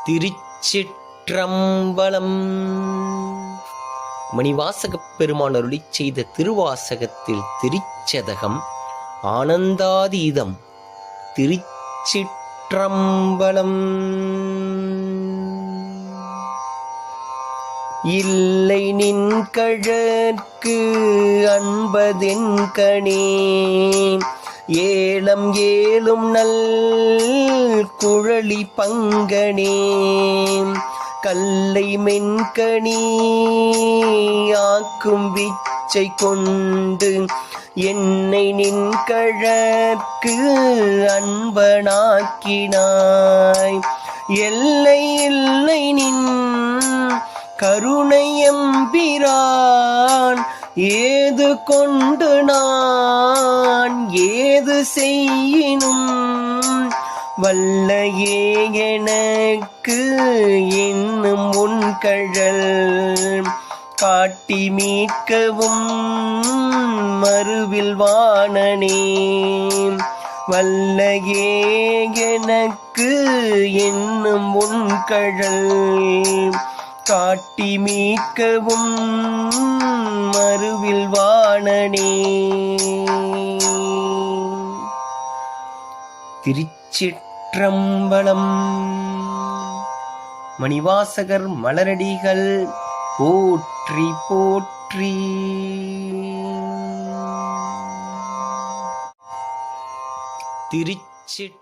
திருச்சிற்றம்பலம். மணிவாசகப் பெருமான் அருளிச் செய்த திருவாசகத்தில் திருச்சதகம் ஆனந்தாதீதம். திருச்சிற்றம்பலம். இல்லை நின் கழற்கு அன்பதென் கணே, ஏலம் ஏலும் நல் குழலி பங்கனே, கல்லை மென்கணி ஆக்கும் விச்சை கொண்டு என்னை நின் கழற்கு அன்பனாக்கினாய். எல்லை இல்லை நின் கருணையம்பிரான், ஏது கொண்டு நான் ஏது செய்யினும் வல்லையே எனக்கு என்னும் உன் கழல் காட்டி மீட்கவும் மறுவில் வாணனே. வல்லையே எனக்கு என்னும் உன் கழல் காட்டி மீட்கவும் மறுவில் வாணனே. திருச்சிற்றம்பலம். மணிவாசகர் மலரடிகள் போற்றி போற்றி. திருச்சிற்றம்பலம்.